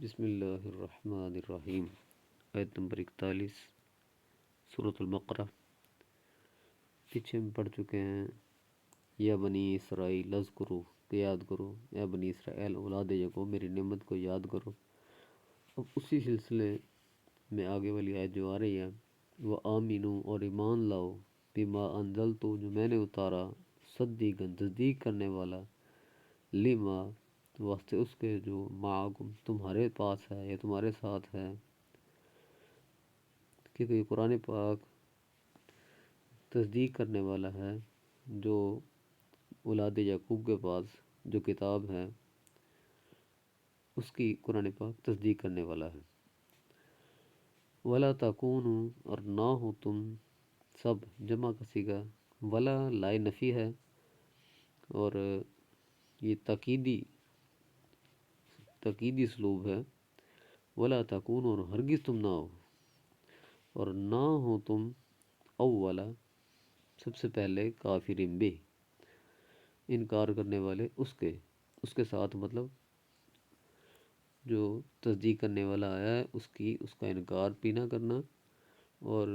بسم اللہ الرحمن الرحیم۔ آیت نمبر 41 سورۃ البقرہ۔ پیچھے ہم پڑھ چکے ہیں یا بنی اسرائیل اذکروا، کہ یاد کرو، یا بنی اسرائیل اولاد یعقوب میری نعمت کو یاد کرو۔ اب اسی سلسلے میں آگے والی آیت جو آ رہی ہے، وہ آمینو، اور ایمان لاؤ، بما انزلتو، جو میں نے اتارا، صدیقاً، تصدیق کرنے والا، لما، واسطے اس کے، جو معکم، تمہارے پاس ہے یا تمہارے ساتھ ہے، کیونکہ یہ قرآن پاک تصدیق کرنے والا ہے جو اولاد یعقوب کے پاس جو کتاب ہے اس کی قرآن پاک تصدیق کرنے والا ہے۔ ولا تکونوا، اور نہ ہو تم، سب جمع کسی کا، ولا لائے نفی ہے اور یہ تاکیدی اسلوب ہے۔ ولا تکونوا، اور ہرگز تم نہ ہو، اور نہ ہو تم، اولا، سب سے پہلے، کافرین بھی، انکار کرنے والے اس کے ساتھ، مطلب جو تصدیق کرنے والا آیا ہے اس کا انکار بھی نہ کرنا، اور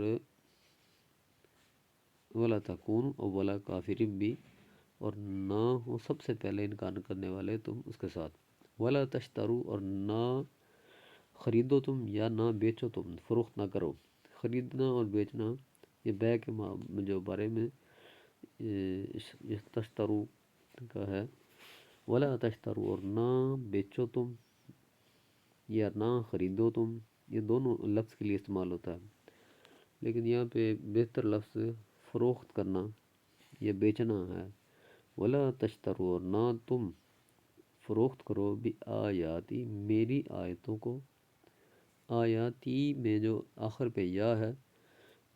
ولا تکونوا اولا کافرین بھی، اور نہ ہو سب سے پہلے انکار کرنے والے تم اس کے ساتھ۔ ولا تشترو، اور نہ خریدو تم یا نہ بیچو تم، فروخت نہ کرو۔ خریدنا اور بیچنا یہ بیع کے جو بارے میں تشترو کا ہے۔ ولا تشترو، اور نہ بیچو تم یا نہ خریدو تم، یہ دونوں لفظ کے لیے استعمال ہوتا ہے، لیکن یہاں پہ بہتر لفظ فروخت کرنا یا بیچنا ہے۔ ولا تشترو، اور نہ تم فروخت کرو، بآیاتی، میری آیتوں کو۔ آیاتی میں جو آخر پہ یا ہے،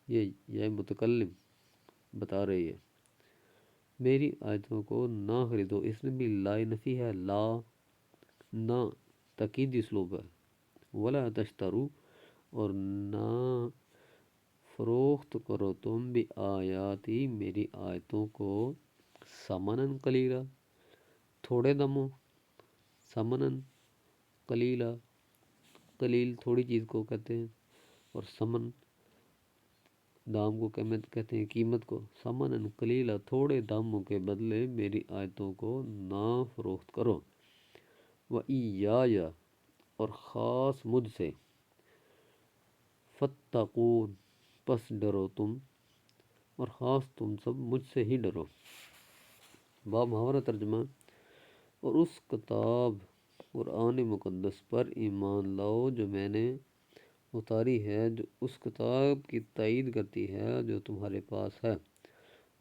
یہ متکلم بتا رہی ہے، میری آیتوں کو نہ خریدو، اس میں بھی لا نفی ہے، لا، نہ، تاکیدی اسلوب ہے۔ ولا تشترو، اور نہ فروخت کرو تم، بآیاتی، میری آیتوں کو، ثمناً قلیلا، تھوڑے دموں، ثمناً قلیلا، قلیل تھوڑی چیز کو کہتے ہیں، اور ثمن دام کو کہتے ہیں قیمت کو۔ ثمناً قلیلا، تھوڑے داموں کے بدلے میری آیتوں کو نہ فروخت کرو۔ وَإِيَّایَ، اور خاص مجھ سے، فَاتَّقُونِ، پس ڈرو تم، اور خاص تم سب مجھ سے ہی ڈرو۔ باب محاورہ ترجمہ۔ اور اس کتاب قرآن مقدس پر ایمان لاؤ جو میں نے اتاری ہے، جو اس کتاب کی تائید کرتی ہے جو تمہارے پاس ہے،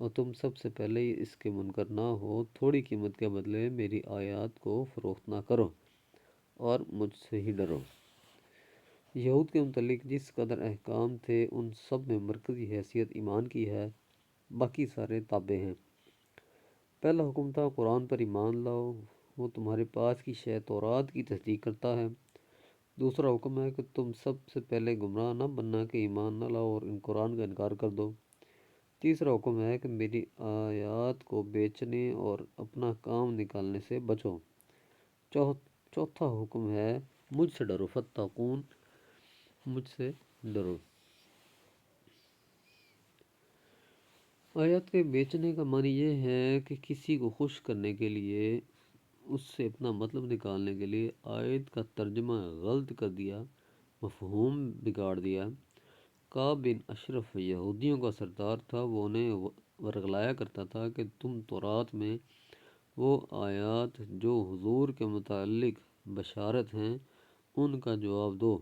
اور تم سب سے پہلے اس کے منکر نہ ہو، تھوڑی قیمت کے بدلے میری آیات کو فروخت نہ کرو، اور مجھ سے ہی ڈرو۔ یہود کے متعلق جس قدر احکام تھے ان سب میں مرکزی حیثیت ایمان کی ہے، باقی سارے تابع ہیں۔ پہلا حکم تھا قرآن پر ایمان لاؤ، وہ تمہارے پاس کی شے تورات کی تصدیق کرتا ہے۔ دوسرا حکم ہے کہ تم سب سے پہلے گمراہ نہ بننا کہ ایمان نہ لاؤ اور ان قرآن کا انکار کر دو۔ تیسرا حکم ہے کہ میری آیات کو بیچنے اور اپنا کام نکالنے سے بچو۔ چوتھا حکم ہے مجھ سے ڈرو، فتقون، مجھ سے ڈرو۔ آیات کے بیچنے کا معنی یہ ہے کہ کسی کو خوش کرنے کے لیے، اس سے اپنا مطلب نکالنے کے لیے آیت کا ترجمہ غلط کر دیا، مفہوم بگاڑ دیا۔ کعب بن اشرف یہودیوں کا سردار تھا، وہ انہیں ورغلایا کرتا تھا کہ تم تورات میں وہ آیات جو حضور کے متعلق بشارت ہیں ان کا جواب دو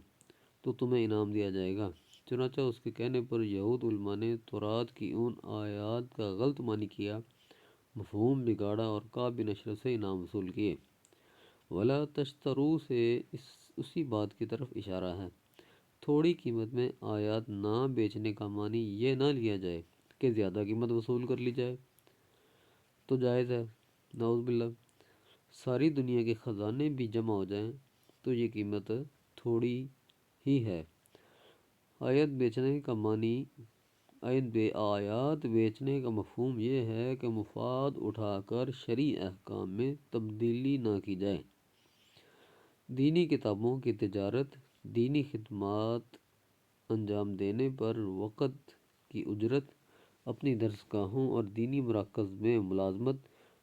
تو تمہیں انعام دیا جائے گا۔ چنانچہ اس کے کہنے پر یہود علماء نے تورات کی ان آیات کا غلط معنی کیا، مفہوم بگاڑا اور کعب بن اشرف سے انعام وصول کیے۔ ولا تشترو سے اسی بات کی طرف اشارہ ہے۔ تھوڑی قیمت میں آیات نہ بیچنے کا معنی یہ نہ لیا جائے کہ زیادہ قیمت وصول کر لی جائے تو جائز ہے، نعوذ باللہ۔ ساری دنیا کے خزانے بھی جمع ہو جائیں تو یہ قیمت تھوڑی ہی ہے۔ آیات بیچنے کا معنی، آیات بیچنے کا مفہوم یہ ہے کہ مفاد اٹھا کر شرعی احکام میں تبدیلی نہ کی جائے۔ دینی کتابوں کی تجارت، دینی خدمات انجام دینے پر وقت کی اجرت، اپنی درسگاہوں اور دینی مراکز میں ملازمت،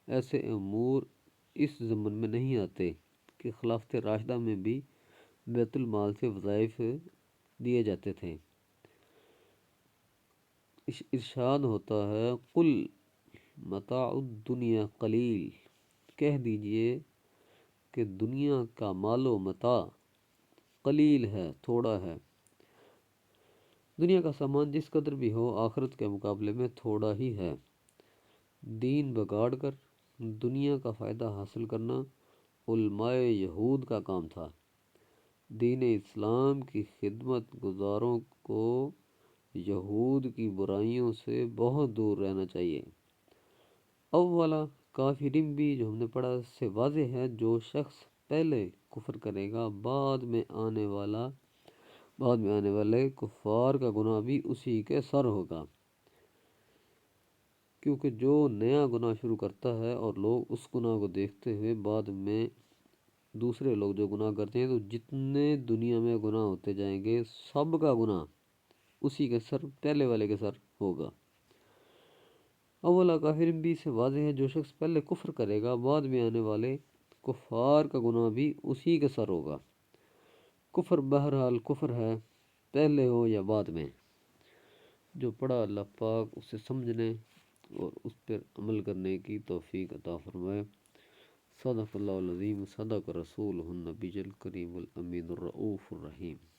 ایسے امور اس ضمن میں نہیں آتے کہ خلافت راشدہ میں بھی بیت المال سے وظائف دیے جاتے تھے۔ ارشاد ہوتا ہے قل متاع الدنیا قلیل، کہہ دیجئے کہ دنیا کا مال و متاع قلیل ہے، تھوڑا ہے۔ دنیا کا سامان جس قدر بھی ہو آخرت کے مقابلے میں تھوڑا ہی ہے۔ دین بگاڑ کر دنیا کا فائدہ حاصل کرنا علماء یہود کا کام تھا۔ دین اسلام کی خدمت گزاروں کو یہود کی برائیوں سے بہت دور رہنا چاہیے۔ اولا کافرین بھی جو ہم نے پڑھا اس سے واضح ہے، جو شخص پہلے کفر کرے گا بعد میں آنے والے کفار کا گناہ بھی اسی کے سر ہوگا، کیونکہ جو نیا گناہ شروع کرتا ہے اور لوگ اس گناہ کو دیکھتے ہوئے بعد میں دوسرے لوگ جو گناہ کرتے ہیں تو جتنے دنیا میں گناہ ہوتے جائیں گے سب کا گناہ اسی کے سر، پہلے والے کے سر ہوگا۔ اولا کافرین بھی سے واضح ہے، جو شخص پہلے کفر کرے گا بعد میں آنے والے کفار کا گناہ بھی اسی کے سر ہوگا۔ کفر بہرحال کفر ہے، پہلے ہو یا بعد میں۔ جو پڑھا اللہ پاک اسے سمجھنے اور اس پر عمل کرنے کی توفیق عطا فرمائے۔ صدق اللہ العظیم، صدق رسولہ النبی الکریم الامین الرؤوف الرحیم۔